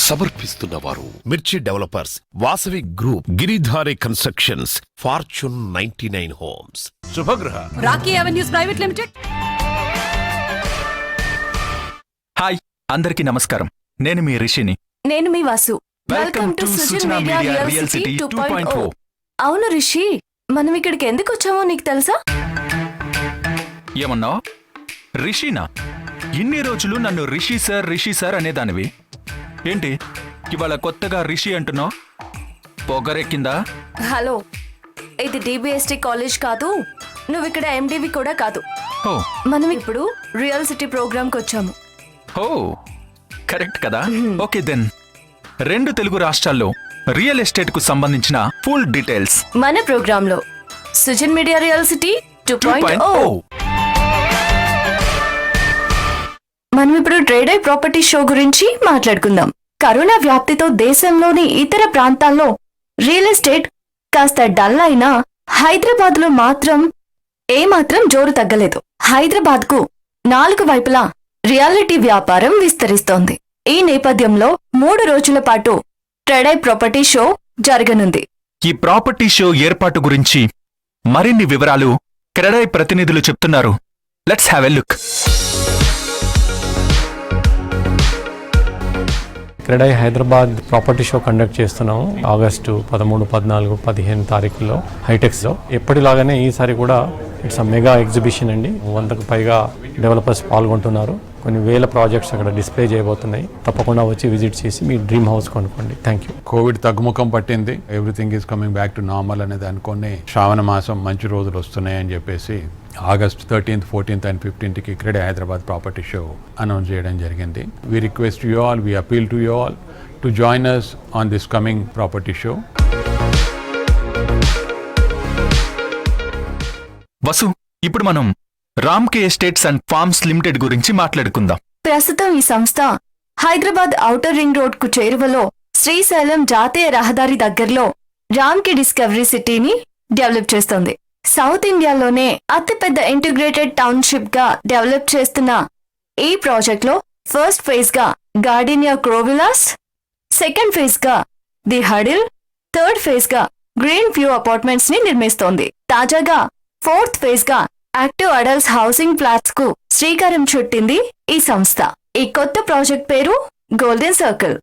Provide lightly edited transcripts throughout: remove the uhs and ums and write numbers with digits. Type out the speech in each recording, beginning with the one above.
సమర్పిస్తున్నవారు Mirchi developers, Vasavi group, Giridhari constructions, fortune 99 homes, Shubhagraha, rocky avenues private limited. Hi, అందరికీ నమస్కారం. నేను మీ రిషిని. నేను మీ Vasu. Welcome to Sujana media real city 2.0. అవును రిషి, మనం ఇక్కడికి ఎందుకు వచ్చామో నీకు తెలుసా? ఏమన్నావు? రిషినా? ఇన్ని రోజులు నన్ను రిషి సార్ అనేదానివి. ఏంటి ఇవాళ కొత్తగా రిషి అంటున్నావు? పొగరెక్కిందా? హలో, ఇది డిబిఎస్టి కాలేజ్ కాదు, నువ్వు ఇక్కడ ఎండివి కూడా కాదు. ఓ, మనం ఇప్పుడు రియల్ సిటీ ప్రోగ్రామ్ కి వచ్చాము. ఓ కరెక్ట్ కదా. ఓకే దెన్, 2 తెలుగు రాష్ట్రాల్లో రియల్ ఎస్టేట్ కు సంబంధించిన ఫుల్ డీటెయిల్స్ మన ప్రోగ్రామ్ లో సుజన్ మీడియా రియల్ సిటీ 2.0. మనం ఇప్పుడు ట్రేడ్ ఐ ప్రాపర్టీ షో గురించి మాట్లాడుకుందాం. కరోనా వ్యాప్తితో దేశంలోని ఇతర ప్రాంతాల్లో రియల్ ఎస్టేట్ కాస్త డల్ అయినా హైదరాబాద్ లో ఏమాత్రం జోరు తగ్గలేదు. హైదరాబాద్ కు 4 వైపులా రియాలిటీ వ్యాపారం విస్తరిస్తోంది. ఈ నేపథ్యంలో 3 రోజుల పాటు ట్రేడ్ ఐ ప్రాపర్టీ షో జరగనుంది. ఈ ప్రాపర్టీ షో ఏర్పాటు గురించి మరిన్ని వివరాలు క్రెడై ప్రతినిధులు చెప్తున్నారు. Let's have a look. CREDAI Hyderabad property show conduct చేస్తున్నాము ఆగస్టు 13, 14, 15 తారీఖుల్లో హైటెక్స్లో. ఎప్పటిలాగానే ఈసారి కూడా ఇట్స్ అ మెగా ఎగ్జిబిషన్ అండి. 100కు పైగా డెవలపర్స్ పాల్గొంటున్నారు. కొన్ని వేల ప్రాజెక్ట్స్ అక్కడ డిస్ప్లే చేయబోతున్నాయి. తప్పకుండా వచ్చి విజిట్ చేసి మీ డ్రీమ్ హౌస్ కొనుక్కోండి. Thank you. కోవిడ్ తగ్గుముఖం పట్టింది, everything is coming back to normal అనేది అనుకుని శ్రావణ మాసం మంచి రోజులు వస్తున్నాయని చెప్పేసి August 13th, 14th and 15th CREDAI Hyderabad property show announce చేయడం జరిగింది. We request you all, we appeal to you all to join us on this coming property show. Vasu, ఇప్పుడు మనం Ramky estates and farms limited గురించి మాట్లాడుకుందాం. ప్రస్తుతం ఈ సంస్థ హైదరాబాద్ ఔటర్ రింగ్ రోడ్ కు చేరువలో శ్రీశైలం జాతీయ రహదారి దగ్గరలో రామ్కే డిస్కవరీ సిటీని డెవలప్ చేస్తోంది. సౌత్ ఇండియాలోనే అతిపెద్ద ఇంటిగ్రేటెడ్ టౌన్షిప్ గా డెవలప్ చేస్తున్న ఈ ప్రాజెక్ట్ లో ఫస్ట్ ఫేజ్ గా గార్డెనియా క్రోవిలాస్, సెకండ్ ఫేజ్ గా ది హడిల్, థర్డ్ ఫేజ్ గా గ్రీన్ వ్యూ అపార్ట్మెంట్స్ ని నిర్మిస్తోంది. తాజాగా 4th ఫేజ్ గా యాక్టివ్ అడల్ట్స్ హౌసింగ్ ఫ్లాట్స్ కు శ్రీకారం చుట్టింది ఈ సంస్థ. ఈ కొత్త ప్రాజెక్ట్ పేరు గోల్డెన్ సర్కిల్.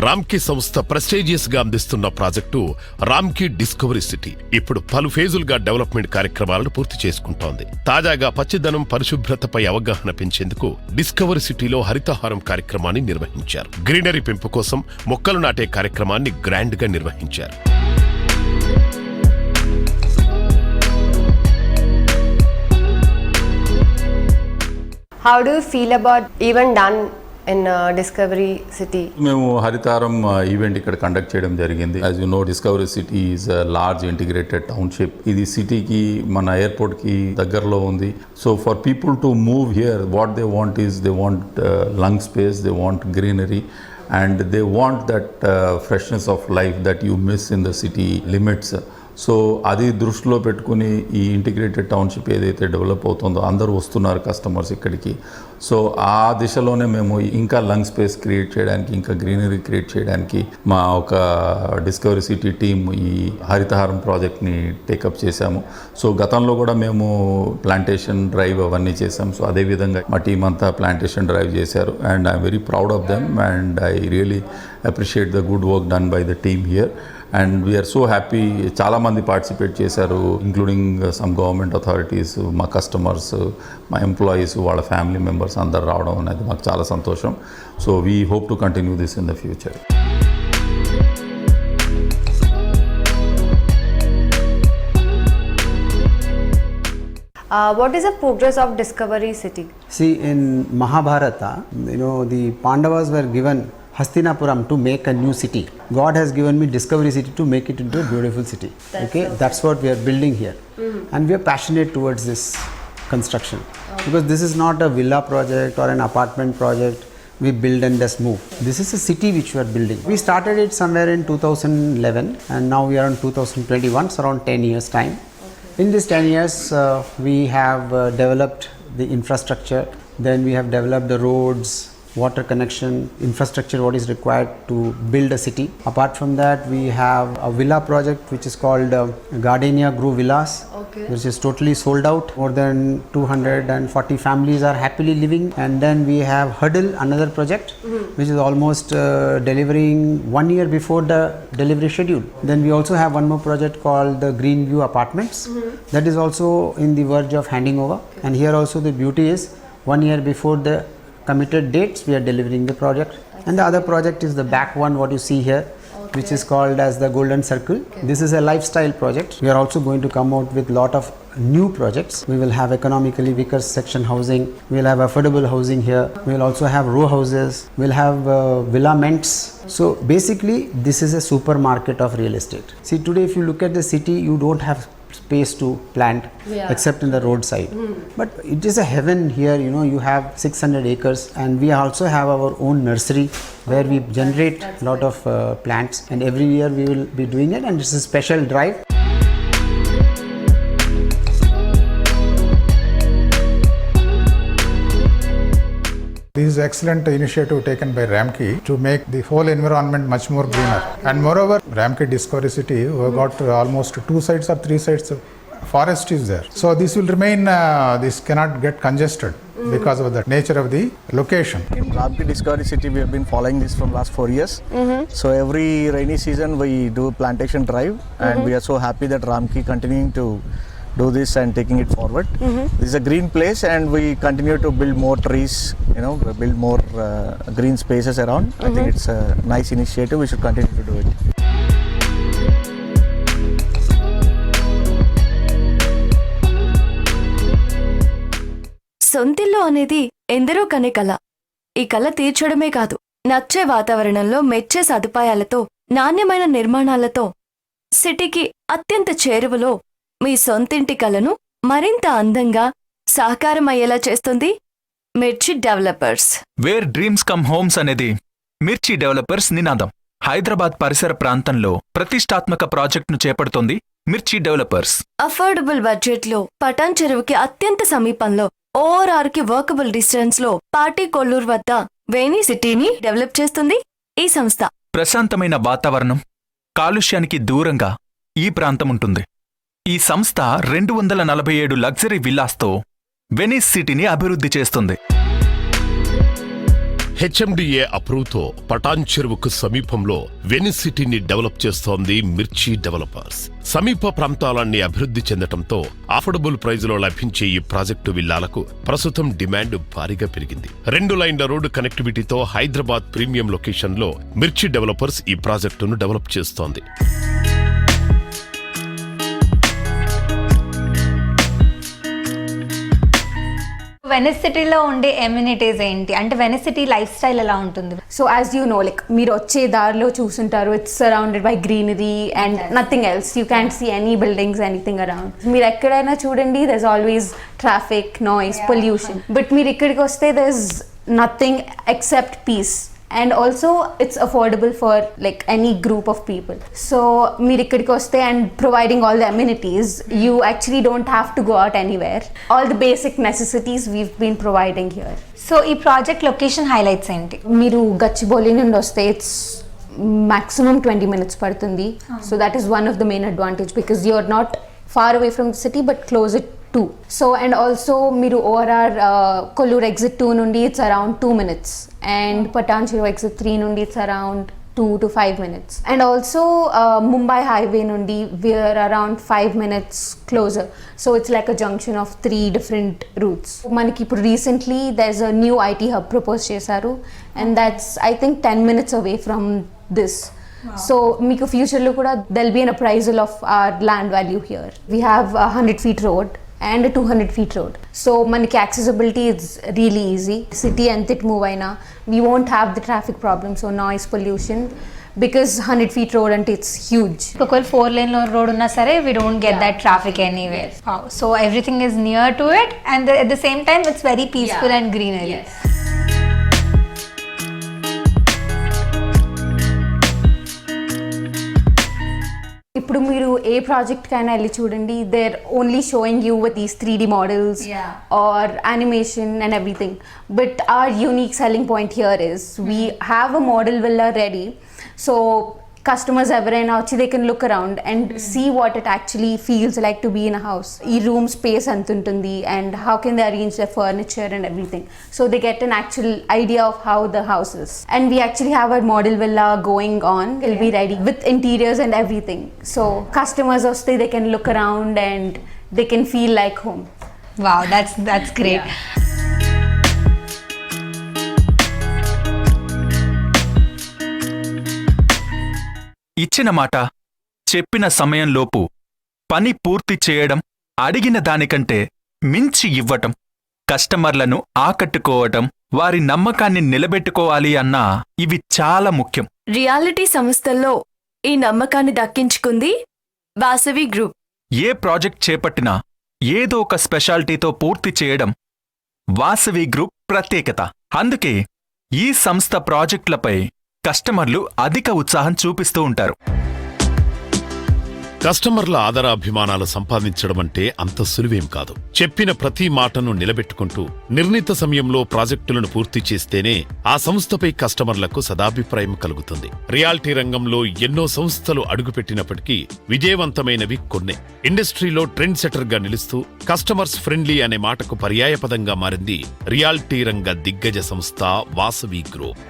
రామ్కీ సంస్థ ప్రెస్టీజియస్ గా అందిస్తున్న ప్రాజెక్టు రామ్కీ డిస్కవరీ సిటీ ఇప్పుడు పలు ఫేజులుగా డెవలప్మెంట్ కార్యక్రమాలను పూర్తి చేసుకుంటోంది. తాజాగా పచ్చిదనం, పరిశుభ్రతపై అవగాహన పెంచేందుకు డిస్కవరీ సిటీలో హరితహారం కార్యక్రమాన్ని నిర్వహించారు. గ్రీనరీ పెంపు కోసం మొక్కలు నాటే కార్యక్రమాన్ని గ్రాండ్ గా నిర్వహించారు. How do you feel about event done in Discovery City? మేము హరితారం ఈవెంట్ ఇక్కడ కండక్ట్ చేయడం జరిగింది. As you know, discovery city is large integrated township. ఇది సిటీకి, మన ఎయిర్పోర్ట్కి దగ్గరలో ఉంది. So for people to move here, what they want is they want lung space, they want greenery and they want that freshness of life that you miss in the city limits. So అది దృష్టిలో పెట్టుకుని ఈ integrated township ఏదైతే develop అవుతుందో అందరూ వస్తున్నారు customers ఇక్కడికి. So ఆ దిశలోనే మేము ఇంకా లంగ్ స్పేస్ క్రియేట్ చేయడానికి, ఇంకా గ్రీనరీ క్రియేట్ చేయడానికి మా ఒక డిస్కవరీ సిటీ టీమ్ ఈ హరితహారం ప్రాజెక్ట్ని టేకప్ చేశాము. సో గతంలో కూడా మేము ప్లాంటేషన్ డ్రైవ్ అవన్నీ చేశాం. సో అదేవిధంగా మా టీం అంతా ప్లాంటేషన్ డ్రైవ్ చేశారు. And I'm very proud of them and I really appreciate the good work done by the team here. And we're so happy. చాలామంది పార్టిసిపేట్ చేశారు, ఇంక్లూడింగ్ సమ్ గవర్నమెంట్ అథారిటీస్, మా customers, మా employees, వాళ్ళ family members అందరు రావడం అనేది మాకు చాలా సంతోషం. So we hope to continue this in the future. What is the progress of Discovery City? See, in Mahabharata, the Pandavas were given Hastinapuram to make a new city. God has given me Discovery City to make it into a beautiful city. That's what we are building here. And we are passionate towards this construction. Because this is not a villa project or an apartment project. We build and just move. This is a city which we are building. We started it somewhere in 2011 and now we are in 2021, so around 10 years time. In this 10 years, we have developed the infrastructure, then we have developed the roads, water connection, infrastructure, what is required to build a city. Apart from that, we have a villa project which is called Gardenia Grove Villas, which is totally sold out. More than 240 families are happily living. And then we have Hurdle, another project, which is almost delivering 1 year before the delivery schedule. Then we also have one more project called the Greenview Apartments. That is also in the verge of handing over. And here also the beauty is 1 year before the committed dates we are delivering the project. And the other project is the back one, what you see here, which is called as the Golden Circle. This is a lifestyle project. We are also going to come out with lot of new projects. We will have economically weaker section housing. We will have affordable housing here. We will also have row houses. We'll have villaments. So basically, this is a supermarket of real estate. See, today if you look at the city, you don't have space to plant except in the roadside. But it is a heaven here, you know, you have 600 acres, and we also have our own nursery where we generate a lot of plants, and every year we will be doing it, and it's a special drive. This is excellent initiative taken by Ramki to make the whole environment much more greener. And moreover, Ramki Discovery City, we got almost 2 sides or 3 sides of forest is there. So this will remain, this cannot get congested because of the nature of the location. In Ramki Discovery City, we have been following this from last 4 years. So every rainy season, we do plantation drive, and we are so happy that Ramki continuing to do this and taking it forward. This is a green place, and we continue to build more trees, you know, build more green spaces around. I think it's a nice initiative. We should continue to do it. సొంతిల్లు అనేది ఎందరో కనే కల. ఈ కల తీర్చడమే కాదు, నచ్చే వాతావరణంలో మెచ్చే సదుపాయాలతో, నాణ్యమైన నిర్మాణాలతో, సిటీకి అత్యంత చేరువలో మీ సొంతింటి కలను మరింత అందంగా సాకారమయ్యేలా చేస్తుంది Mirchi developers. Where dreams come homes అనేది మిర్చి డెవలపర్స్ నినాదం. హైదరాబాద్ పరిసర ప్రాంతంలో ప్రతిష్టాత్మక ప్రాజెక్టును చేపడుతోంది మిర్చి డెవలపర్స్. అఫోర్డబుల్ బడ్జెట్లో పటాన్ చెరువుకి అత్యంత సమీపంలో, ORR కి వర్కబుల్ డిస్టెన్స్ లో పార్టీ కొల్లూరు వద్ద వేణి సిటీని డెవలప్ చేస్తుంది ఈ సంస్థ. ప్రశాంతమైన వాతావరణం, కాలుష్యానికి దూరంగా ఈ ప్రాంతం ఉంటుంది. ఈ సంస్థ 247 లగ్జరీ విల్లాస్తో వెనిస్ సిటీని అభివృద్ధి చేస్తుంది. హెచ్ఎండిఏ అప్రూవ్తో పటాన్ చెరువుకు సమీపంలో వెనిస్ సిటీని డెవలప్ చేస్తోంది మిర్చి డెవలపర్స్. సమీప ప్రాంతాలన్నీ అభివృద్ధి చెందటంతో అఫోర్డబుల్ ప్రైజ్లో లభించే ఈ ప్రాజెక్టు విల్లాలకు ప్రస్తుతం డిమాండ్ భారీగా పెరిగింది. 2 లైన్ల రోడ్డు కనెక్టివిటీతో హైదరాబాద్ ప్రీమియం లొకేషన్లో మిర్చి డెవలపర్స్ ఈ ప్రాజెక్టును డెవలప్ చేస్తోంది. వెనిస్ సిటీలో ఉండే ఎమ్యూనిటీస్ ఏంటి అంటే వెనిస్ సిటీ లైఫ్ స్టైల్ ఎలా ఉంటుంది? So as you know, like మీరు వచ్చే దారిలో చూసుంటారు, it's surrounded by greenery and nothing else. You can't see any buildings, anything around. మీరు ఎక్కడైనా చూడండి, there is always traffic, noise, pollution. But మీరు ఇక్కడికి వస్తే there is nothing except peace. And also it's affordable for like any group of people. So meer ikkadiki vaste and providing all the amenities, you actually don't have to go out anywhere. All the basic necessities we've been providing here. So ఈ project location highlights ఏంటి? మీరు గచ్చిబౌలి నుండి వస్తే it's maximum 20 minutes పడుతుంది. So that is one of the main advantage, because you're not far away from the city but closer to. So and also మీరు ORR Kollur exit 2 నుండి it's around 2 minutes, and Patan Cheru exit 3 నుండి it's around 2 to 5 minutes. And also Mumbai highway nundi we are around 5 minutes closer. So it's like a junction of 3 different routes. Manaki ippudu recently there's a new IT hub proposed chesaru, and that's I think 10 minutes away from this. Wow. So meeku future lo kuda there'll be an appraisal of our land value here. We have a 100 feet road and a 200 feet road. So manaki accessibility is really easy. City antit move aina we won't have the traffic problems or noise pollution, because 100 feet road and it's huge. ఒకవేళ 4 lane road ఉన్నా సరే we don't get that traffic anywhere. Wow. So everything is near to it, and at the same time it's very peaceful and greenery. Yes. ఇప్పుడు ఇప్పుడు మీరు ఏ project కైనా వెళ్ళి చూడండి, they're only showing you with these 3D models or animation and everything. But our unique selling point here is we have a model villa ready, so customers ఎవరైనా వచ్చి they can look around and see what it actually feels like to be in a house. ఈ room space ఎంత ఉంటుంది and how can they arrange their furniture and everything. So they get an actual idea of how the house is. And we actually have our model villa going on. It'll be ready with interiors and everything. So customers వస్తే they can look around and they can feel like home. Wow, that's great. ఇచ్చిన మాట, చెప్పిన సమయంలోపు పని పూర్తి చేయడం, అడిగిన దానికంటే మించి ఇవ్వటం, కస్టమర్లను ఆకట్టుకోవటం, వారి నమ్మకాన్ని నిలబెట్టుకోవాలి అన్నా ఇవి చాలా ముఖ్యం. రియాలిటీ సంస్థల్లో ఈ నమ్మకాన్ని దక్కించుకుంది వాసవి గ్రూప్. ఏ ప్రాజెక్ట్ చేపట్టినా ఏదో ఒక స్పెషాలిటీతో పూర్తి చేయడం వాసవి గ్రూప్ ప్రత్యేకత. అందుకే ఈ సంస్థ ప్రాజెక్టులపై కస్టమర్లు అధిక ఉత్సాహం చూపిస్తూ ఉంటారు. కస్టమర్ల ఆదరాభిమానాలు సంపాదించడం అంటే అంత సులువేం కాదు. చెప్పిన ప్రతి మాటను నిలబెట్టుకుంటూ నిర్ణీత సమయంలో ప్రాజెక్టులను పూర్తి చేస్తేనే ఆ సంస్థపై కస్టమర్లకు సదాభిప్రాయం కలుగుతుంది. రియాలిటీ రంగంలో ఎన్నో సంస్థలు అడుగుపెట్టినప్పటికీ విజయవంతమైనవి కొన్నే. ఇండస్ట్రీలో ట్రెండ్ సెటర్ గా నిలుస్తూ కస్టమర్స్ ఫ్రెండ్లీ అనే మాటకు పర్యాయపదంగా మారింది రియాలిటీ రంగ దిగ్గజ సంస్థ వాసవి గ్రూప్.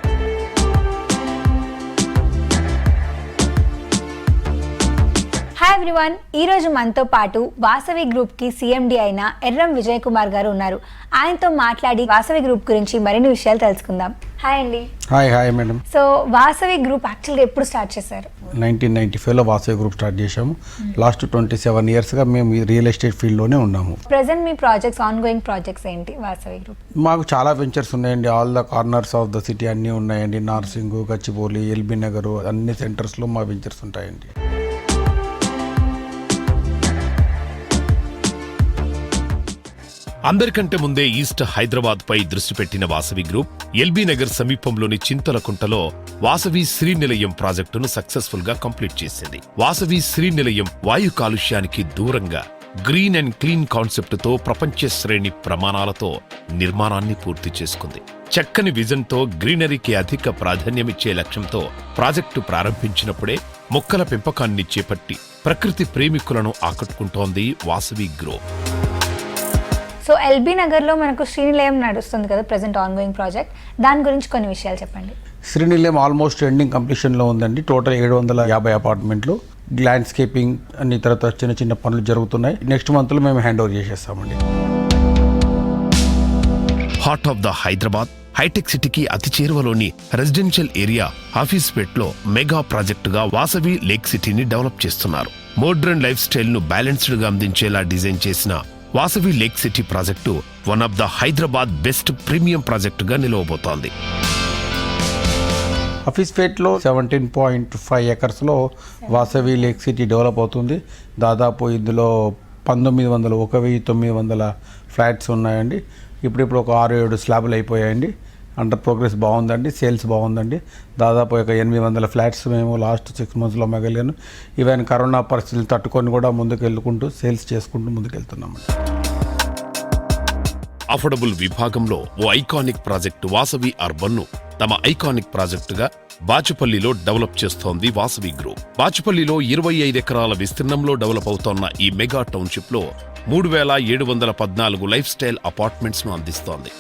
హాయ్ ఎవ్రీవన్, ఈరోజు మనతో పాటు వాసవి గ్రూప్కి సిఎండి అయిన ఎర్రం విజయ్ కుమార్ గారు ఉన్నారు. ఆయనతో మాట్లాడి వాసవి గ్రూప్ గురించి మరిన్ని విషయాలు తెలుసుకుందాం. హాయ్ అండి. Hi madam. So Vasavi group యాక్చువల్గా ఎప్పుడు స్టార్ట్ చేశారు? 1995లో వాసవి గ్రూప్ స్టార్ట్ చేశాము. లాస్ట్ 27 ఇయర్స్గా మేము రియల్ ఎస్టేట్ ఫీల్డ్లోనే ఉన్నాము. Present me projects, on going projects ఏంటి వాసవి గ్రూప్? మాకు చాలా వెంచర్స్ ఉన్నాయండి. All the corners of the city అన్నీ ఉన్నాయండి. నార్సింగ్, గచ్చిబౌలి, ఎల్బీ నగర్ అన్ని సెంటర్స్లో మా వెంచర్స్ ఉంటాయండి. అందరికంటే ముందే ఈస్ట్ హైదరాబాద్ పై దృష్టి పెట్టిన వాసవి గ్రూప్ ఎల్బీ నగర్ సమీపంలోని చింతలకుంటలో వాసవి శ్రీనిలయం ప్రాజెక్టును సక్సెస్ఫుల్ గా కంప్లీట్ చేసింది. వాసవి శ్రీనిలయం వాయు కాలుష్యానికి దూరంగా గ్రీన్ అండ్ క్లీన్ కాన్సెప్ట్ తో ప్రపంచ శ్రేణి ప్రమాణాలతో నిర్మాణాన్ని పూర్తి చేసుకుంది. చక్కని విజన్తో గ్రీనరీకి అధిక ప్రాధాన్యమిచ్చే లక్ష్యంతో ప్రాజెక్టు ప్రారంభించినప్పుడే మొక్కల పెంపకాన్ని చేపట్టి ప్రకృతి ప్రేమికులను ఆకట్టుకుంటోంది వాసవి గ్రూప్. సో ఎల్బీ నగర్లో మనకు శ్రీనిలయం నడుస్తుంది కదా ప్రెసెంట్ ఆన్ గోయింగ్ ప్రాజెక్ట్, దాని గురించి కొన్ని విషయాలు చెప్పండి. శ్రీనిలయం ఆల్మోస్ట్ ఎండింగ్ కంప్లీషన్లో ఉందండి. టోటల్ 750 అపార్ట్మెంట్లు, ల్యాండ్స్కేపింగ్ అన్ని తర్వాత చిన్న చిన్న పనులు జరుగుతున్నాయి. నెక్స్ట్ మంత్లో మేము హ్యాండ్ ఓవర్ చేసేస్తామండి. Heart of the Hyderabad hitech సిటీకి అతి చేరువలోని రెసిడెన్షియల్ ఏరియా ఆఫీస్పేట్లో మెగా ప్రాజెక్టుగా వాసవి లేక్ సిటీని డెవలప్ చేస్తున్నారు. మోడ్రన్ లైఫ్ స్టైల్ ను బ్యాలెన్స్డ్ గా అందించేలా డిజైన్ చేసిన Vasavi lake city project one of the Hyderabad best premium ప్రాజెక్టుగా నిలవబోతోంది. ఆఫీస్పేట్లో 17.5 ఎకర్స్లో వాసవి లేక్ సిటీ డెవలప్ అవుతుంది. దాదాపు ఇందులో 1900 ఫ్లాట్స్ ఉన్నాయండి. ఇప్పుడు ఒక 6-7 స్లాబ్లు అయిపోయాయండి. అండర్ ప్రోగ్రెస్ బాగుందండి. సేల్స్ బాగుందండి. దాదాపు ఒక 800 ఫ్లాట్స్ మేము లాస్ట్ 6 మంత్స్లో అమ్మగలిగాను. ఈవెన్ కరోనా పరిస్థితులు తట్టుకొని కూడా ముందుకు వెళ్ళుకుంటూ సేల్స్ చేసుకుంటూ ముందుకెళ్తున్నామండి. అఫోర్డబుల్ విభాగంలో ఓ ఐకానిక్ ప్రాజెక్టు వాసవి అర్బన్ ను తమ ఐకానిక్ ప్రాజెక్టుగా బాచుపల్లిలో డెవలప్ చేస్తోంది వాసవి గ్రూప్. బాచుపల్లిలో 25 ఎకరాల విస్తీర్ణంలో డెవలప్ అవుతోన్న ఈ మెగా టౌన్షిప్ లో 3714 లైఫ్ స్టైల్ అపార్ట్మెంట్స్ ను అందిస్తోంది.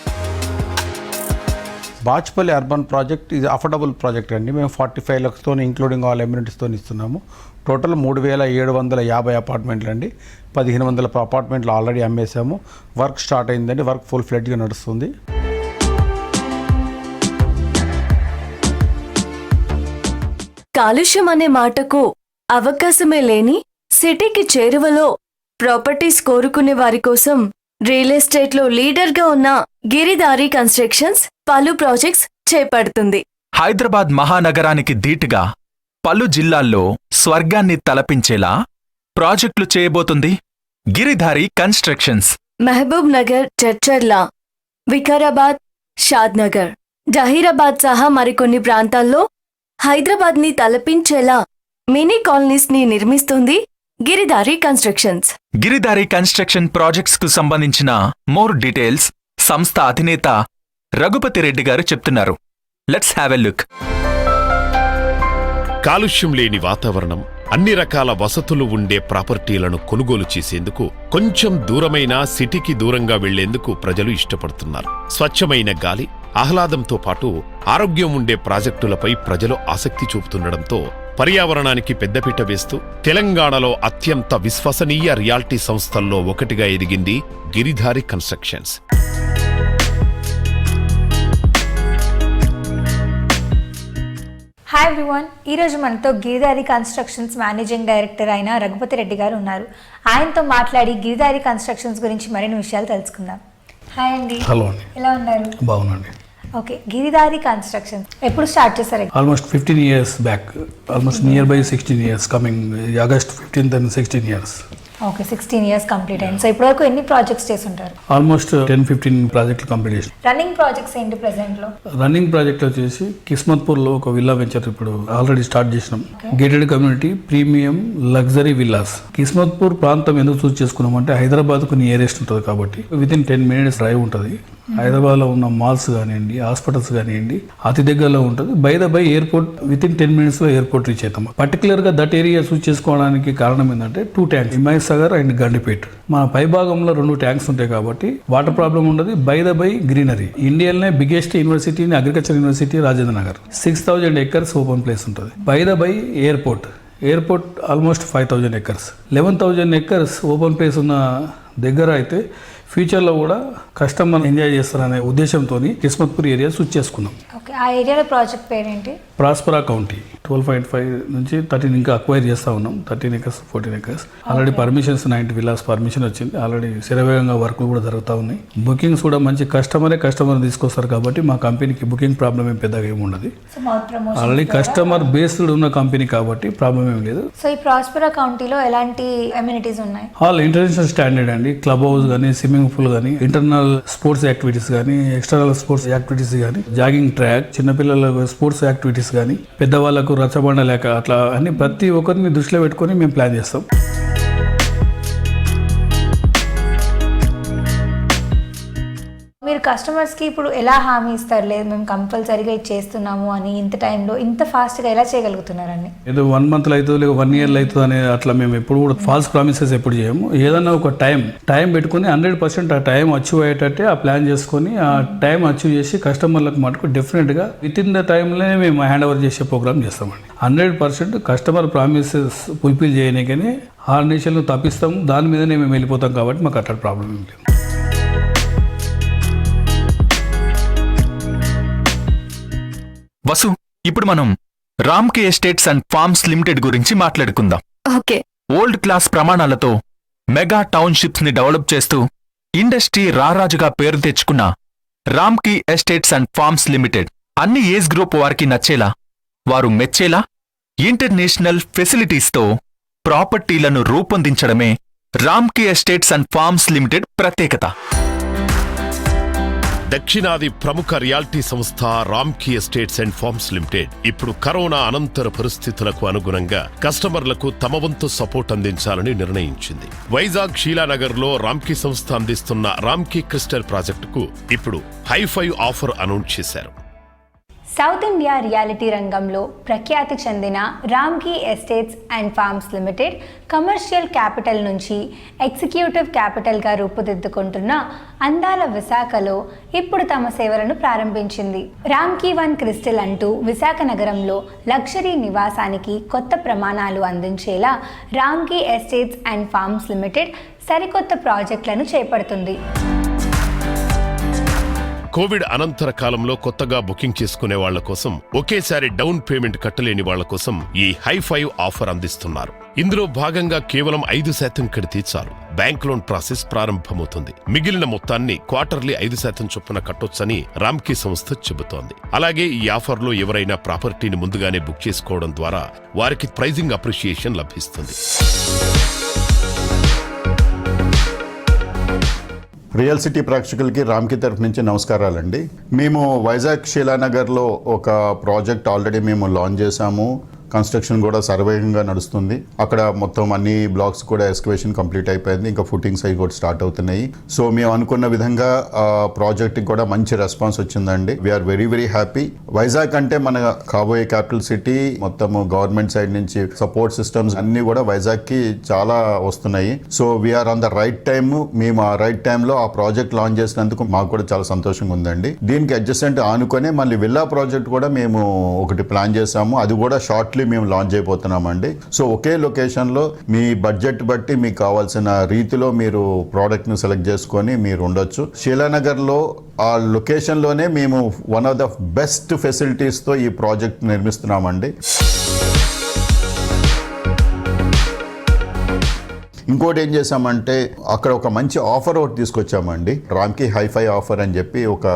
బాచుపల్లి అర్బన్ ప్రాజెక్ట్ ఇది అఫోర్డబుల్ ప్రాజెక్ట్ అండి. మేము 45 లక్షతో ఇంక్లూడింగ్ ఆల్ ఎమ్యూనిటీస్తో ఇస్తున్నాము. టోటల్ 3750 అపార్ట్మెంట్లు అండి. 1500 అపార్ట్మెంట్లు ఆల్రెడీ అమ్మేశాము. వర్క్ స్టార్ట్ అయిందండి. వర్క్ ఫుల్ ఫ్లెడ్జ్గా నడుస్తుంది. కాలుష్యం అనే మాటకు అవకాశమే లేని సిటీకి చేరువలో ప్రాపర్టీస్ కోరుకునే వారి కోసం రియల్ ఎస్టేట్ లో లీడర్ గా ఉన్న గిరిదారి కన్స్ట్రక్షన్స్ పలు ప్రాజెక్ట్స్ చేపడుతుంది. హైదరాబాద్ మహానగరానికి ధీటుగా పలు జిల్లాల్లో స్వర్గాన్ని తలపించేలా ప్రాజెక్టులు చేయబోతుంది గిరిధారి కన్స్ట్రక్షన్స్. మహబూబ్ నగర్, చర్చర్ల, వికారాబాద్, షాద్నగర్, జహీరాబాద్ సహా మరికొన్ని ప్రాంతాల్లో హైదరాబాద్ ని తలపించేలా మినీ కాలనీస్ ని నిర్మిస్తుంది Giridhari constructions. Giridhari construction projects కు సంబంధించిన మోర్ డీటెయిల్స్ సంస్థ అధినేత రఘుపతి రెడ్డి గారు చెప్తున్నారు. Let's have a look. కాలుష్యం లేని వాతావరణం, అన్ని రకాల వసతులు ఉండే ప్రాపర్టీలను కొనుగోలు చేసేందుకు కొంచెం దూరమైన సిటీకి దూరంగా వెళ్లేందుకు ప్రజలు ఇష్టపడుతున్నారు. స్వచ్ఛమైన గాలి, ఆహ్లాదంతో పాటు ఆరోగ్యం ఉండే ప్రాజెక్టులపై ప్రజలు ఆసక్తి చూపుతుండటంతో పర్యావరణానికి పెద్దపీట వేస్తూ తెలంగాణలో అత్యంత విశ్వసనీయ రియాల్టీ సంస్థల్లో ఒకటిగా ఎదిగింది గిరిధారి కన్స్ట్రక్షన్స్. హాయ్ ఎవ్రీవన్, ఈరోజు మనతో గిరిదారి కన్స్ట్రక్షన్స్ మేనేజింగ్ డైరెక్టర్ అయిన రఘుపతి రెడ్డి గారు ఉన్నారు. ఆయనతో మాట్లాడి గిరిదారి కన్స్ట్రక్షన్స్ గురించి మరిన్ని విషయాలు తెలుసుకుందాం. హాయ్ అండి. హలో అండి. ఎలా ఉన్నారు? బాగున్నాండి. ఓకే, గిరిదారి కన్స్ట్రక్షన్స్ ఎప్పుడు స్టార్ట్ చేశారు? Almost 15 years back, almost near by 16 years, coming August 15th and 16 years. Okay, 16 years complete అయింది. సో ఇప్పటివరకు ఎన్ని ప్రాజెక్ట్స్ చేస్తుంటారు? ఆల్మోస్ట్ 10-15 ప్రాజెక్టులు కంప్లీట్ చేసి. రన్నింగ్ ప్రాజెక్ట్స్ ఏంటి ప్రెసెంట్ లో? రన్నింగ్ ప్రాజెక్ట్ వచ్చేసి కిస్మత్పూర్లో ఒక విల్లా వెంచర్ ఇప్పుడు ఆల్రెడీ స్టార్ట్ చేసినాం. Gated community premium luxury villas. Kismatpur ప్రాంతం ఎందుకు చూస్ చేసుకున్నామంటే హైదరాబాద్కు నియరెస్ట్ ఉంటుంది కాబట్టి వితిన్ 10 minutes డ్రైవ్ ఉంటుంది. హైదరాబాద్లో ఉన్న మాల్స్ కానివ్వండి, హాస్పిటల్స్ కానివ్వండి అతి దగ్గరలో ఉంటుంది. బై ఎయిర్పోర్ట్ వితిన్ 10 minutesలో ఎయిర్పోర్ట్ రీచ్ అవుతాం. పర్టికులర్గా దట్ ఏరియా చూస్ చేసుకోవడానికి కారణం ఏంటంటే 2 tanks, హిమాయత్ సాగర్ అండ్ గండిపేట్. మన పై భాగంలో 2 tanks ఉంటాయి కాబట్టి వాటర్ ప్రాబ్లం ఉండదు. By greenery. ఇండియాలోనే biggest university agriculture university Rajendra Nagar. 6000 acres open place ఉంటుంది. By airport almost 5000 acres. 11,000 acres open place ఉన్న దగ్గర అయితే ఫ్యూచర్లో కూడా కస్టమర్ ఎంజాయ్ చేస్తారనే ఉద్దేశంతో కిస్మత్పూర్ ఏరియా చూస్ చేసుకున్నాం. ఓకే, ఆ ఏరియాలో ప్రాజెక్ట్ పేరేంటి? ప్రాస్పరా కౌంటీ. 12.5 నుంచి 13 ఇంకా అక్వైర్ చేస్తూ ఉన్నాం. 13 acres, 14 acres. Already permissions 90 villas permission వచ్చింది. ఆల్రెడీ శరవేగంగా వర్క్లు కూడా జరుగుతూ ఉన్నాయి. బుకింగ్స్ కూడా మంచి కస్టమర్ తీసుకొస్తారు కాబట్టి మా కంపెనీకి బుకింగ్ ప్రాబ్లం ఏం పెద్దగా ఏమి ఉండదు. ఆల్రెడీ కస్టమర్ బేస్డ్ ఉన్న కంపెనీ కాబట్టి ప్రాబ్లం ఏం లేదు. సో ఈ ప్రాస్పరా కౌంటీలో ఎలాంటి అమ్యూనిటీస్ ఉన్నాయి? ఆల్ ఇంటర్నేషనల్ స్టాండర్డ్ అండి. క్లబ్ హౌస్ కానీ, స్విమ్మింగ్ పూల్ కానీ, ఇంటర్నల్ స్పోర్ట్స్ యాక్టివిటీస్ కానీ, ఎక్స్టర్నల్ స్పోర్ట్స్ యాక్టివిటీస్ కానీ, జాగింగ్ ట్రాక్, చిన్నపిల్లలకు స్పోర్ట్స్ యాక్టివిటీస్ కానీ, పెద్దవాళ్ళకు రచ్చబండ లేక అట్లా అన్ని ప్రతి ఒక్కరిని దృష్టిలో పెట్టుకొని మేము ప్లాన్ చేస్తాం. మీరు కస్టమర్స్కి ఇప్పుడు ఎలా హామీ ఇస్తారు? లేదు మేము కంపల్సరీగా ఇది చేస్తున్నాము అని, ఇంత టైంలో ఇంత ఫాస్ట్గా ఎలా చేయగలుగుతున్నారండి? ఏదో 1 month అవుతుంది, లేక 1 year అవుతుంది అని అట్లా మేము ఎప్పుడు కూడా ఫాల్స్ ప్రామిసెస్ ఎప్పుడు చేయము. ఏదన్నా ఒక టైం పెట్టుకుని 100% ఆ టైం అచీవ్ అయ్యేటట్టే ఆ ప్లాన్ చేసుకొని ఆ టైం అచీవ్ చేసి కస్టమర్లకు మటుకు డెఫినెట్గా విత్ ఇన్ ద టైంలోనే మేము హ్యాండ్ ఓవర్ చేసే ప్రోగ్రామ్ చేస్తామండి. 100% కస్టమర్ ప్రామిసెస్ ఫుల్ఫిల్ చేయడానికని ఆర్గనైజేషన్లు తప్పిస్తాము. దాని మీదనే మేము వెళ్ళిపోతాం కాబట్టి మాకు అట్లా ప్రాబ్లం ఏం లేదు. వసు, ఇప్పుడు మనం రామ్కి ఎస్టేట్స్ అండ్ ఫార్మ్స్ లిమిటెడ్ గురించి మాట్లాడుకుందాం. ఓకే. ఓల్డ్ క్లాస్ ప్రమాణాలతో మెగా టౌన్షిప్స్ ని డెవలప్ చేస్తూ ఇండస్ట్రీ రారాజుగా పేరు తెచ్చుకున్న రామ్కి ఎస్టేట్స్ అండ్ ఫార్మ్స్ లిమిటెడ్ అన్ని ఏజ్ గ్రూప్ వారికి నచ్చేలా, వారు మెచ్చేలా ఇంటర్నేషనల్ ఫెసిలిటీస్తో ప్రాపర్టీలను రూపొందించడమే రామ్కి ఎస్టేట్స్ అండ్ ఫార్మ్స్ లిమిటెడ్ ప్రత్యేకత. దక్షిణాది ప్రముఖ రియాల్టీ సంస్థ రామ్కి ఎస్టేట్స్ అండ్ ఫార్మ్స్ లిమిటెడ్ ఇప్పుడు కరోనా అనంతర పరిస్థితులకు అనుగుణంగా కస్టమర్లకు తమ వంతు సపోర్ట్ అందించాలని నిర్ణయించింది. వైజాగ్ షీలానగర్ లో రామ్కి సంస్థ అందిస్తున్న రామ్కి క్రిస్టల్ ప్రాజెక్టుకు ఇప్పుడు హై-ఫై ఆఫర్ అనౌన్స్ చేశారు. సౌత్ ఇండియా రియాలిటీ రంగంలో ప్రఖ్యాతి చెందిన Ramky estates and farms limited commercial capital నుంచి ఎగ్జిక్యూటివ్ క్యాపిటల్గా రూపుదిద్దుకుంటున్న అందాల విశాఖలో ఇప్పుడు తమ సేవలను ప్రారంభించింది. రామ్కి 1 క్రిస్టల్ అంటూ విశాఖ నగరంలో లగ్జరీ నివాసానికి కొత్త ప్రమాణాలు అందించేలా రామ్కి ఎస్టేట్స్ అండ్ ఫార్మ్స్ లిమిటెడ్ సరికొత్త ప్రాజెక్టులను చేపడుతుంది. కోవిడ్ అనంతర కాలంలో కొత్తగా బుకింగ్ చేసుకునే వాళ్ల కోసం, ఒకేసారి డౌన్ పేమెంట్ కట్టలేని వాళ్ల కోసం ఈ హై-ఫై ఆఫర్ అందిస్తున్నారు. ఇందులో భాగంగా కేవలం 5% కడితే చాలు బ్యాంక్ లోన్ ప్రాసెస్ ప్రారంభమవుతుంది. మిగిలిన మొత్తాన్ని క్వార్టర్లీ 5% చొప్పున కట్టొచ్చని రామ్కి సంస్థ చెబుతోంది. అలాగే ఈ ఆఫర్లో ఎవరైనా ప్రాపర్టీని ముందుగానే బుక్ చేసుకోవడం ద్వారా వారికి ప్రైజింగ్ అప్రిషియేషన్ లభిస్తుంది. రియల్ సిటీ ప్రేక్షకులకి రామ్కి తరఫు నుంచి నమస్కారాలండి. మేము వైజాగ్ షీలానగర్లో ఒక ప్రాజెక్ట్ ఆల్రెడీ మేము లాంచ్ చేశాము. కన్స్ట్రక్షన్ కూడా సర్వేగంగా నడుస్తుంది. అక్కడ మొత్తం అన్ని బ్లాక్స్ కూడా ఎస్కవేషన్ కంప్లీట్ అయిపోయింది. ఇంకా ఫుటింగ్స్ అవి కూడా స్టార్ట్ అవుతున్నాయి. సో మేము అనుకున్న విధంగా ప్రాజెక్ట్కి కూడా మంచి రెస్పాన్స్ వచ్చిందండి. We're very very happy. Vizag అంటే మన కాబోయే క్యాపిటల్ సిటీ, మొత్తం గవర్నమెంట్ సైడ్ నుంచి సపోర్ట్ సిస్టమ్స్ అన్ని కూడా వైజాగ్కి చాలా వస్తున్నాయి. So we're on the right time. మేము ఆ రైట్ టైంలో ఆ ప్రాజెక్ట్ లాంచ్ చేసినందుకు మాకు కూడా చాలా సంతోషంగా ఉందండి. దీనికి అడ్జస్టెంట్ ఆనుకొని మళ్ళీ విల్లా ప్రాజెక్ట్ కూడా మేము ఒకటి ప్లాన్ చేసాము. అది కూడా షార్ట్లీ మేము లాంచ్ అయిపోతున్నామండి. సో ఒకే లొకేషన్లో మీ బడ్జెట్ బట్టి మీకు కావాల్సిన రీతిలో మీరు ప్రోడక్ట్ని సెలెక్ట్ చేసుకొని మీరు ఉండొచ్చు. శీలానగర్లో ఆ లొకేషన్లోనే మేము వన్ ఆఫ్ ద బెస్ట్ ఫెసిలిటీస్తో ఈ ప్రాజెక్ట్ నిర్మిస్తున్నామండి. ఇంకోటి ఏం చేసామంటే అక్కడ ఒక మంచి ఆఫర్ ఒకటి తీసుకొచ్చామండి. రామ్కి హైఫై ఆఫర్ అని చెప్పి ఒక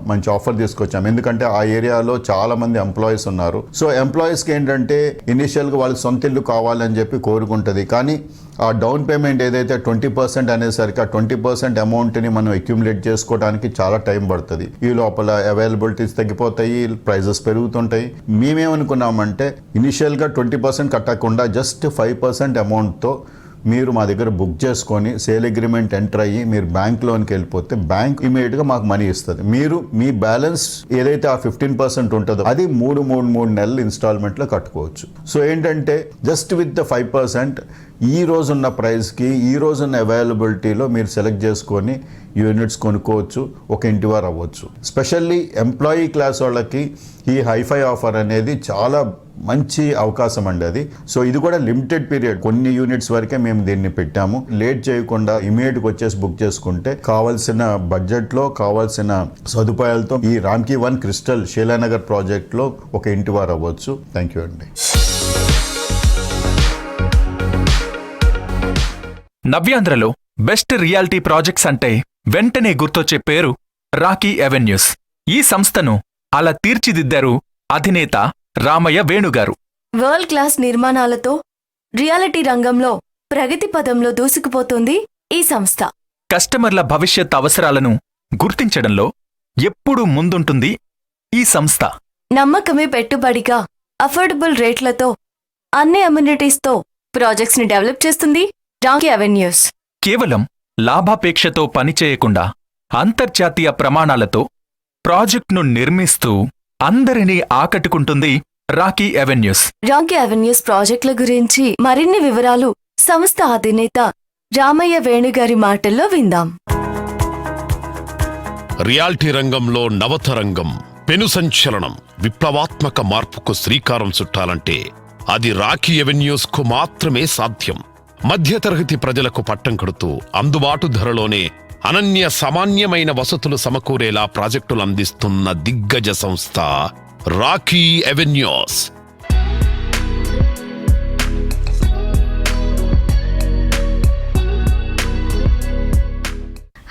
మంచి ఆఫర్ తీసుకొచ్చాము. ఎందుకంటే ఆ ఏరియాలో చాలా మంది ఎంప్లాయీస్ ఉన్నారు. సో ఎంప్లాయీస్కి ఏంటంటే ఇనిషియల్గా వాళ్ళకి సొంత ఇల్లు కావాలని చెప్పి కోరుకుంటుంది. కానీ ఆ డౌన్ పేమెంట్ ఏదైతే 20% అనేసరికి ఆ 20% అమౌంట్ని మనం అక్యుములేట్ చేసుకోవడానికి చాలా టైం పడుతుంది. ఈ లోపల అవైలబిలిటీస్ తగ్గిపోతాయి, ప్రైజెస్ పెరుగుతుంటాయి. మేమేమనుకున్నామంటే ఇనిషియల్గా 20% కట్టకుండా జస్ట్ 5% అమౌంట్తో మీరు మా దగ్గర బుక్ చేసుకొని సేల్ అగ్రిమెంట్ ఎంటర్ అయ్యి మీరు బ్యాంక్ లోన్కి వెళ్ళిపోతే బ్యాంక్ ఇమీడియట్గా మాకు మనీ ఇస్తుంది. మీరు మీ బ్యాలెన్స్ ఏదైతే ఆ 15% ఉంటుందో అది మూడు నెలలు ఇన్స్టాల్మెంట్లో కట్టుకోవచ్చు. సో ఏంటంటే జస్ట్ విత్ ద 5% ఈ రోజున్న ప్రైస్కి ఈ రోజున్న అవైలబిలిటీలో మీరు సెలెక్ట్ చేసుకొని యూనిట్స్ కొనుక్కోవచ్చు, ఒక ఇంటి వారు అవ్వచ్చు. స్పెషల్లీ ఎంప్లాయీ క్లాస్ వాళ్ళకి ఈ హైఫై ఆఫర్ అనేది చాలా మంచి అవకాశం అండి అది. సో ఇది కూడా లిమిటెడ్ పీరియడ్, కొన్ని యూనిట్స్ వరకే మేము దీన్ని పెట్టాము. లేట్ చేయకుండా ఇమీడియట్గా వచ్చేసి బుక్ చేసుకుంటే కావాల్సిన బడ్జెట్లో కావాల్సిన సదుపాయాలతో ఈ రామ్కి 1 క్రిస్టల్ శీలానగర్ ప్రాజెక్ట్లో ఒక ఇంటి వారు అవ్వచ్చు. థ్యాంక్ యూ అండి. నవ్యాంధ్రలో బెస్ట్ రియాలిటీ ప్రాజెక్ట్స్ అంటే వెంటనే గుర్తొచ్చే పేరు రాకీ అవెన్యూస్. ఈ సంస్థను అలా తీర్చిదిద్దారు అధినేత రామయ్య వేణుగారు. వరల్డ్ క్లాస్ నిర్మాణాలతో రియాలిటీ రంగంలో ప్రగతి పదంలో దూసుకుపోతుంది ఈ సంస్థ. కస్టమర్ల భవిష్యత్ అవసరాలను గుర్తించడంలో ఎప్పుడూ ముందుంటుంది ఈ సంస్థ. నమ్మకమే పెట్టుబడిగా అఫోర్డబుల్ రేట్లతో అన్ని అమ్యూనిటీస్తో ప్రాజెక్ట్స్ ని డెవలప్ చేస్తుంది రాకీ అవెన్యూస్. కేవలం లాభాపేక్షతో పనిచేయకుండా అంతర్జాతీయ ప్రమాణాలతో ప్రాజెక్టును నిర్మిస్తూ అందరినీ ఆకట్టుకుంటుంది రాకీ అవెన్యూస్. రాకీ అవెన్యూస్ ప్రాజెక్టుల గురించి మరిన్ని వివరాలు సంస్థ అధినేత రామయ్య వేణుగారి మాటల్లో విందాం. రియాలిటీ రంగంలో నవతరంగం, పెను సంచలనం, విప్లవాత్మక మార్పుకు శ్రీకారం చుట్టాలంటే అది రాకీ అవెన్యూస్ కు మాత్రమే సాధ్యం. మధ్యతరగతి ప్రజలకు పట్టం కడుతూ అందుబాటు ధరలోనే అనన్య సామాన్యమైన వసతులు సమకూరేలా ప్రాజెక్టులు అందిస్తున్న దిగ్గజ సంస్థ రాకీ అవెన్యూస్.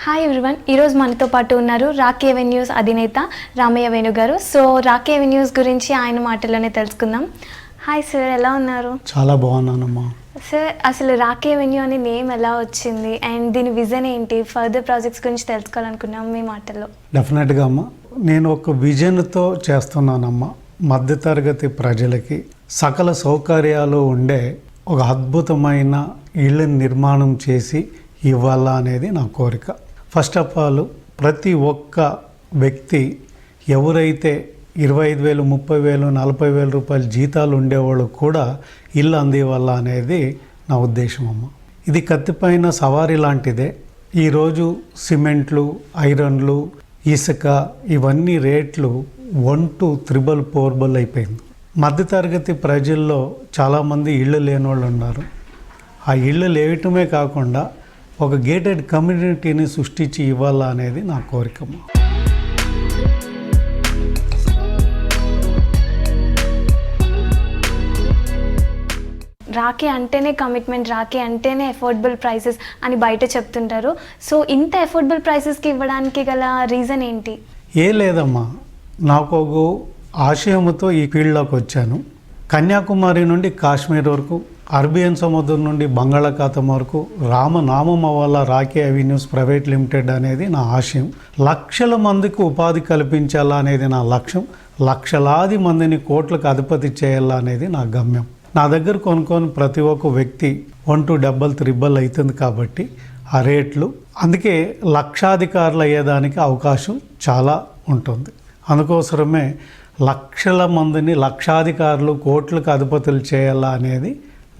హాయ్ ఎవ్రీవన్, ఈరోజు మనతో పాటు ఉన్నారు రాకీ అవెన్యూస్ అధినేత రామయ్య వేణుగారు. సో రాకీ అవెన్యూస్ గురించి ఆయన మాటల్లోనే తెలుసుకుందాం. హాయ్ సార్, ఎలా ఉన్నారు? చాలా బాగున్నానమ్మా. సార్, అసలు రాకీ అవెన్యూ అనే నేమ్ ఎలా వచ్చింది అండ్ దీని విజన్ ఏంటి? ఫర్దర్ ప్రాజెక్ట్స్ గురించి తెలుసుకోవాలనుకున్నాం మీ మాటల్లో. డెఫినెట్గా అమ్మా, నేను ఒక విజన్తో చేస్తున్నానమ్మా. మధ్యతరగతి ప్రజలకి సకల సౌకర్యాలు ఉండే ఒక అద్భుతమైన ఇళ్ళ నిర్మాణం చేసి ఇవ్వాలా అనేది నా కోరిక. ఫస్ట్ ఆఫ్ ఆల్ ప్రతి ఒక్క వ్యక్తి ఎవరైతే 25,000, 30,000, 40,000 రూపాయల జీతాలు ఉండేవాళ్ళు కూడా ఇల్లు అందివ్వాలా అనేది నా ఉద్దేశం అమ్మ. ఇది కత్తిపైన సవారీ లాంటిదే. ఈరోజు సిమెంట్లు, ఐరన్లు, ఇసుక ఇవన్నీ రేట్లు 1 to 3 అయిపోయింది. మధ్యతరగతి ప్రజల్లో చాలామంది ఇళ్ళు లేని వాళ్ళు ఉన్నారు. ఆ ఇళ్ళు లేవటమే కాకుండా ఒక గేటెడ్ కమ్యూనిటీని సృష్టించి ఇవ్వాలా అనేది నా కోరికమ్మ. రాకీ అంటేనే కమిట్మెంట్, రాకీ అంటేనే అఫోర్డబుల్ ప్రైసెస్ అని బయట చెప్తుంటారు. సో ఇంత అఫోర్డబుల్ ప్రైసెస్కి ఇవ్వడానికి గల రీజన్ ఏంటి? ఏ లేదమ్మా, నాకు ఒక ఆశయంతో ఈ ఫీల్డ్లోకి వచ్చాను. కన్యాకుమారి నుండి కాశ్మీర్ వరకు, అరబియన్ సముద్రం నుండి బంగాళాఖాతం వరకు రామనామం అవ్వాల రాకీ అవెన్యూస్ ప్రైవేట్ లిమిటెడ్ అనేది నా ఆశయం. లక్షల మందికి ఉపాధి కల్పించాలా అనేది నా లక్ష్యం. లక్షలాది మందిని కోట్లకు అధిపతి చేయాలా అనేది నా గమ్యం. నా దగ్గర కొనుక్కొని ప్రతి ఒక్క వ్యక్తి 1 to 3 అవుతుంది కాబట్టి ఆ రేట్లు, అందుకే లక్షాధికారులు అయ్యేదానికి అవకాశం చాలా ఉంటుంది. అందుకోసమే లక్షల మందిని లక్షాధికారులు కోట్లకు అధిపతులు చేయాలా అనేది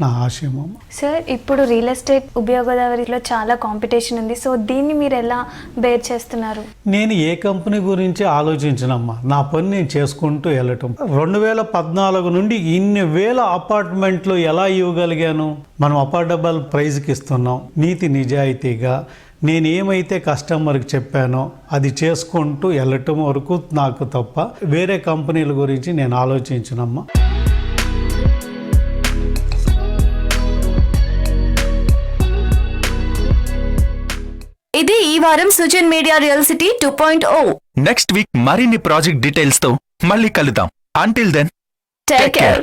నా ఆశయం. సార్, ఇప్పుడు రియల్ ఎస్టేట్ ఉభయ గోదావరిలో చాలా కాంపిటీషన్ ఉంది. సో దీన్ని మీరు ఎలా బేర్ చేస్తున్నారు? నేను ఏ కంపెనీ గురించి ఆలోచించనమ్మా, నా పని నేను చేసుకుంటూ వెళ్ళటం. 2014 నుండి ఇన్ని వేల అపార్ట్మెంట్లు ఎలా ఇవ్వగలిగాను? మనం అఫోర్డబుల్ ప్రైస్కి ఇస్తున్నాం, నీతి నిజాయితీగా. నేను ఏమైతే కస్టమర్కి చెప్పానో అది చేసుకుంటూ వెళ్ళటం వరకు నాకు తప్ప వేరే కంపెనీల గురించి నేను ఆలోచించనమ్మా. ఇది ఈ వారం Sujan media real city 2.0. Next week మరిన్ని ప్రాజెక్ట్ డీటెయిల్స్ తో మళ్ళీ కలుద్దాం. Until then take care.